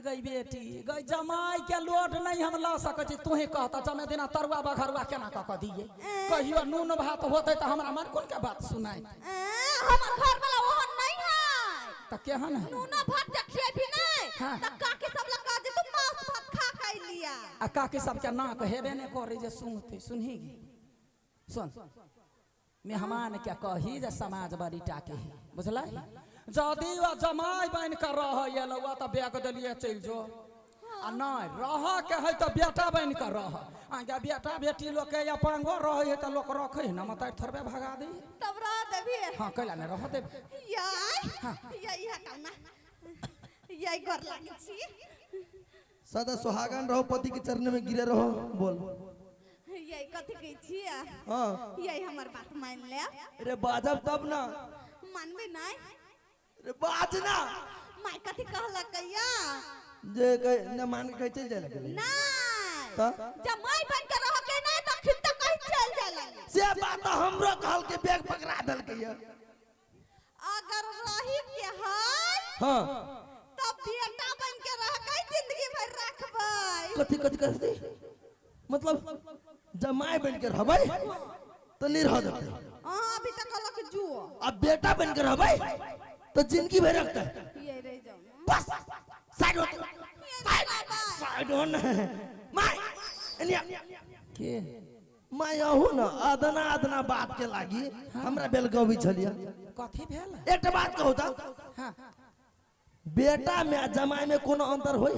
गई बेटी गई जमाई के लोड नहीं हम ला सकै छी तोहे कहता चमे दिना तरुआ बघरुआ केना क दिए कहियो नून भात होते त हमरा मन कोन के बात सुनाई हमर घर वाला ओहन नहीं है त केहन है नून भात देखिए भी नहीं त काके सब लगा जे तुम मांस भात खा खा लिया आ काके सब के नाक हेबे ने करे जे सुनते सुनहीगी सुन मेहमान के कही जे समाज बड़ी टाके है बुझला जदी वा जमाई बन कर रह लौआ त बैग दलिए चल जो आ नहीं रह के है त बेटा बन कर रह आगे बेटा बेटी लोग के पंगो रह है त लोग रखे है ना मत थरबे भगा दे तब रह देबी हां कैला ने रह दे यही है कहना यही घर लागे छी सदा सुहागन रहो पति के चरण में गिरे रहो बोल यही कथि कहि छी हां यही हमर बात मान ले अरे बाजब तब ना मानबे नहीं अरे बाज ना माय कथि कहला कहिया जे न मान के चल जाए लगे नहीं त जब माय बन के रह के नहीं त खिन त कहि चल जाला से बात हमरो कहल के बैग पकड़ा दल के अगर रही के है हां तब बेटा बन के रह के जिंदगी भर रखबै कथि कथि कहते मतलब जमाई बन के रहबै तो नहीं रह देते अभी तक कहलक जो अब बेटा बन के रहबै तो जिंदगी भर रखता ये रह जाओ बस साइड हो साइड हो ना माय एनिया के माय हो ना आदना आदना बात के लागी हमरा बेलगवी छलिया कथि भेल एकटा बात कहू त हां बेटा में जमाई में कोनो अंतर होय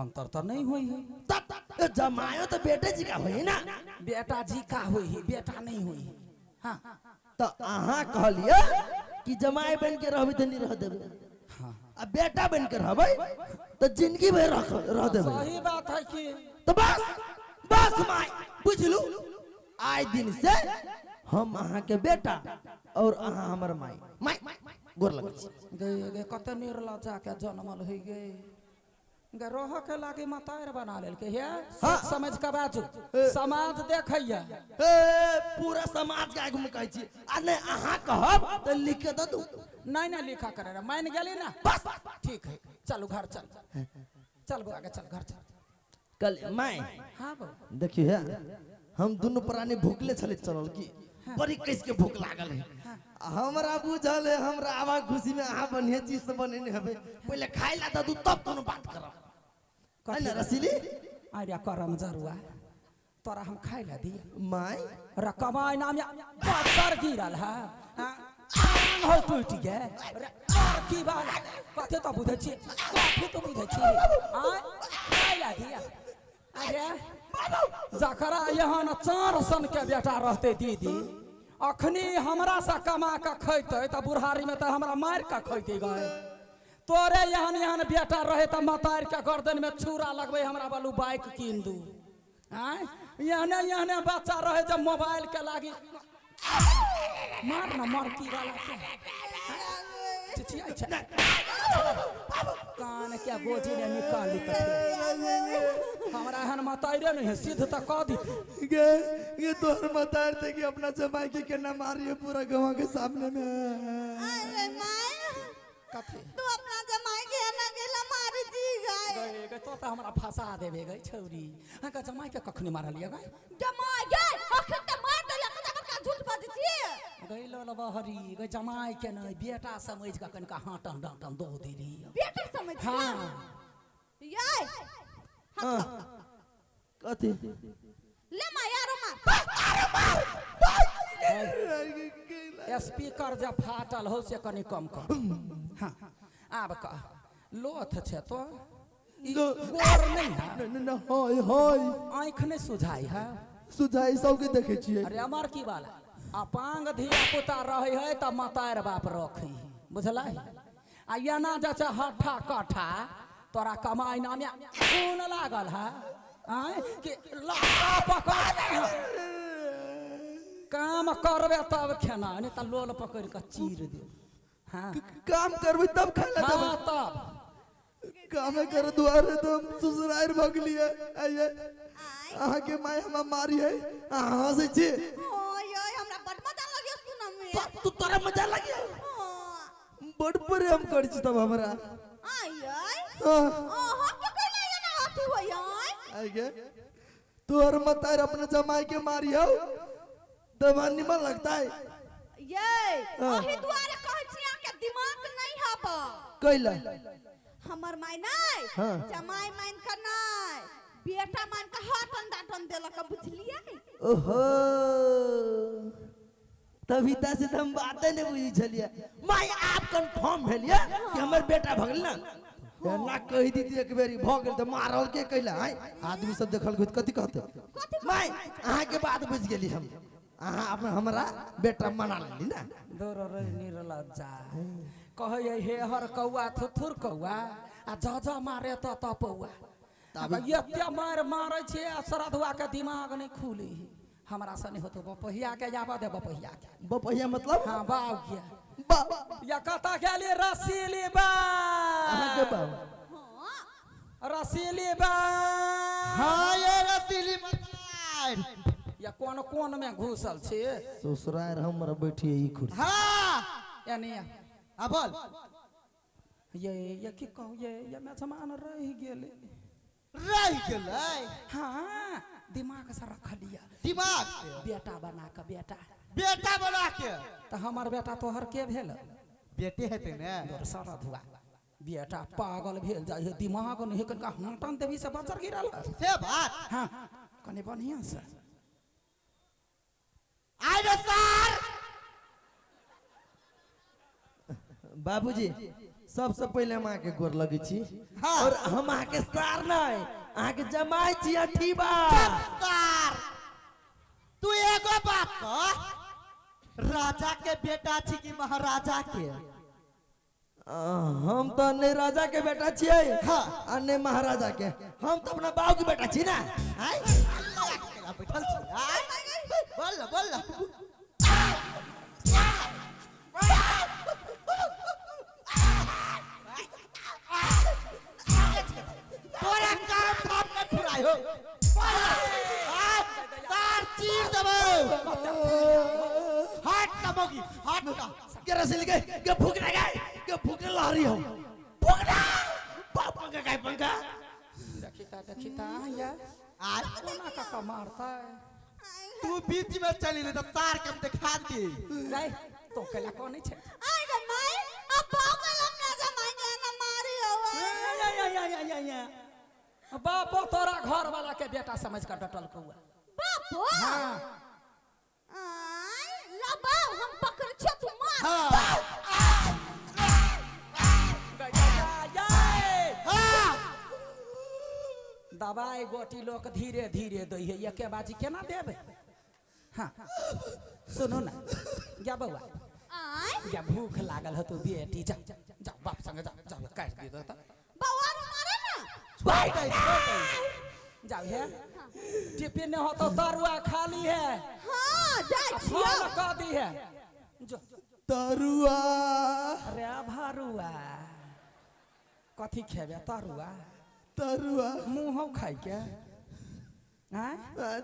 अंतर तो नहीं हुई है तब जमायो तो बेटे जी का होई ना बेटा जी का हुई है बेटा नहीं हुई है हाँ तो अहाँ कहलिए कि जमाई बन के रहबै त नहीं रह देबै हाँ अब बेटा बन के रहबै तो जिंदगी भर रह देबै सही बात है कि तो बस बस माय बुझलू आज दिन से हम अहाँ के बेटा और अहाँ हमर माय माय गोर लगै छी गए कत निर्लज्जा के जन्मल है गए रह के लागे मतार बना लेल के है समझ के बाजू समाज देखैया पूरा समाज के आगू में कहै छी आ नहीं अहाँ कहब त लिख के द दू नहीं नहीं लिखा करे मान गेली ना बस ठीक है चलो घर चल चल गो आगे चल घर चल कल माय हाँ बो देखियो है हम दोनों प्राणी भूखले छले चलल की बड़ी कैस के भूख लागल है हमरा बुझल है हमरा आवा खुशी में अहाँ बढ़िया चीज से बनेने हबे पहले खाइ ला दू तब कोनो बात करब कने रसीली आइडिया करम जरुआ तोरा हम खाइ ला दी माय रकमाई नाम या पत्थर गिरल है आंग हो टूट गए की बात कथे तो बुझे छी कथे तो बुझे छी आ खाइ ला दिया अरे जकरा यहाँ न 4 सन के बेटा रहते दीदी अखनी हमरा से कमा के खैते त बुढ़ारी में त हमरा मार के खैते गए तोरे यहाँ बेटा रहे त मतार के गर्दन में छुरा लगबे हमरा बालू बाइक कीन दू यहाँ बच्चा रहे जब मोबाइल के लागी मार ना मार की वाला कान क्या गोजी ने निकाल ली हमरा हन मताइरे नहीं है सिद्ध तक कह दी ये तोहर मतार थे कि अपना जमाई के केना मारिए पूरा गांव के सामने में अरे माय कथी तू अपना जमाई के ना गेला मार जी गए गए तो हमरा फंसा देबे गई छौरी का जमाई के कखनी मारलिए गई जमाई गए अखन त मार देला कत बड़का झूठ बाजी छी गई लो बहरी गई जमाई के नहीं बेटा समझ के कनका हाटन डाटन दो देली बेटा समझ हां ये कथी ले मायारो मार स्पीकर जब फाटल हो से कनी कम कर हां आब कह लोथ छे तो गोर नहीं है न होय होय आंख नहीं सुझाई है सुझाई सब के देखे छिए अरे अमर की वाला अपांग धिया पुता रहे है त मतार बाप रखी बुझला आ याना जचा हठा कठा तोरा कमाई ना में खून लागल है आय कि लका पकड़ काम करबे तब खाना नहीं त लोल पकड़ के चीर दे हां काम करबे तब खाला देबे हां तब काम कर दुआरे तो ससुराल भगलिए आइए आहा के माय हम मारी है आहा से छी ओय ओय हमरा बड मजा लगे सुन में तू तोरा मजा लगी बड़ प्रेम कर छी तब हमरा आय आय ओहो के कहले ये ना अथी होय आई गे तोर मतार अपने जमाई के मारियो दवा निमन लगता है ये ओही दुआरे कहै छी के दिमाग नहीं हब कैला हमर माय नहीं हाँ। जमाई मान का नहीं बेटा मान का हटन डाटन देलक बुझलिए ओहो तभी से हम बातें नहीं बुझी छलिए माय आप कंफर्म भेलिए कि हमर बेटा भगल ना ना कहि दी एक बेरी भ गेल त मारल के कैला है आदमी सब देखल कथि कहते माय अहाँ के बात बुझ गेली हम अहाँ अपन हमरा बेटा मना लेली ना दूर रे निर्लज्जा कहे हे हर कौआ थुथुर कौआ आ जा मारे त पौआ अब एते मार मारे छे श्रद्धुआ के दिमाग नहीं खुली हमरा से नहीं होतो बपहिया के जाबा दे बपहिया मतलब हां बाऊ के बा या कथा के लिए रसीली बा अहाँ के बा रसीली बा हां ये रसीली मार या कोन में घुसल छे ससुरार हमर बैठी ई कुर्सी हां यानी आ बोल ये की कहू ये मैं सामान रह गेले हाँ दिमाग से रख लिया दिमाग बेटा बना के बेटा बना के तो हमार बेटा तोहर के भेल बेटे हेते ने श्रद्धुआ बेटा पागल भेल जाय दिमाग नहीं कनका हंटन देवी से बचर गिरल से बात हाँ कने बढ़िया से आइ रे सर बाबूजी सबसे पहले हम के गोर लगे छी हाँ। और हम के सार नहीं आके जमाई छी अठीबा सर तू एगो बात कह राजा के बेटा छी कि महाराजा के हम तो नहीं राजा के बेटा छिए हाँ। और नहीं महाराजा के हम तो अपना बाबू के बेटा छी ना आय बैठल छी आय बोल तोरा काम थाप में फुरायो तार चीर देबो हट तमोगी हट के रसिल के फूक ना के फूक लहरी हो फूक ना पंखा काय पंखा देखिता या आज कोना का मारता है तू बीच में चली ले तो तार के हम दिखा दे रे तो कला कोनी छे आई गे माय अब पागल अपना जमाई के ना मारी हो या बापो तोरा घर वाला के बेटा समझ कर डटल कौआ बापो हाँ आई लबा हम पकड़ छे तू मार हां दवाई गोटी लोग धीरे धीरे दे है ये के बाजी केना देबे हाँ सुनो ना या बउआ आई या भूख लागल हो तो बेटी जा बाप संग जा काट दे तो बउआ मारे ना जाओ है टिफिन ने हो तो तरुआ खाली है हां जाय छियो फोन कर दी है जो तरुआ अरे भारुआ कथी खेबे तरुआ तरुआ मुंह खाई के हैं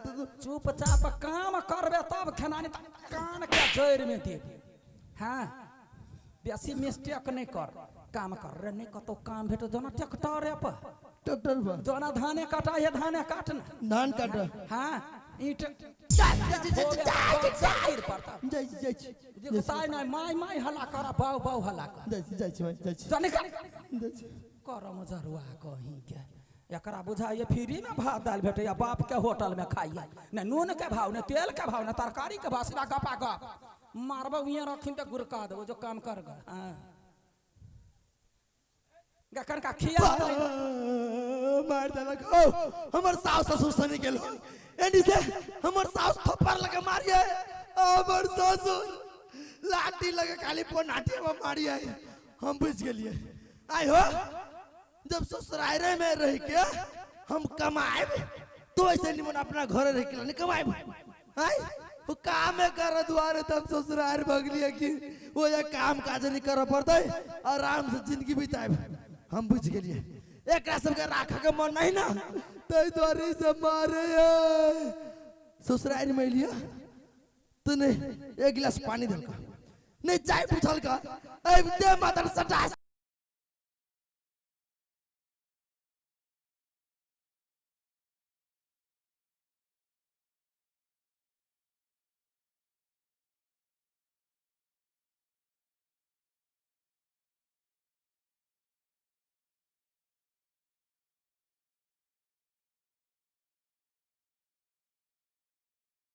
तो चुपचाप काम करबे तब खाना नहीं कान के जड़ में दे हाँ बेसी मिस्टेक नहीं कर काम कर रे नहीं कतो काम भेटो जना ट्रैक्टर पर ट्रैक्टर पर जना धाने काटा है धाने काटना धान काट हाँ ईट दिखताई नहीं माई हल्ला कर बाऊ हल्ला कर जाने का करम जरुआ कहीं के एकरा बुझाइए फ्री में भात दाल भेटे या बाप के होटल में खाइए न नून के भाव न तेल के भाव न तरकारी के भाव सीधा गपा गप मारबो यहाँ रखी तो गुरका देबो जो काम कर गकन का खिया मार देलक ओ हमर सास ससुर सनी गेल एनी से हमर सास थप्पड़ लगे मारिए हमर ससुर लाठी लगे खाली पोनाटी में मारिए हम बुझ गेलिए आई हो जब ससुरारे में रह के हम कमाए तो ऐसे निमन अपना घर रह के नहीं कमाए आई वो काम कर द्वारे तब ससुरार भगलिए कि वो ये काम काज नहीं कर पड़ता आराम से जिंदगी बिताए हम बुझ गेलिए एकरा सबके राखा के मन नहीं ना तै द्वारे से मारे ससुरार में लिया तूने एक गिलास पानी देलका नहीं चाय पूछल का ए दे मातर सटा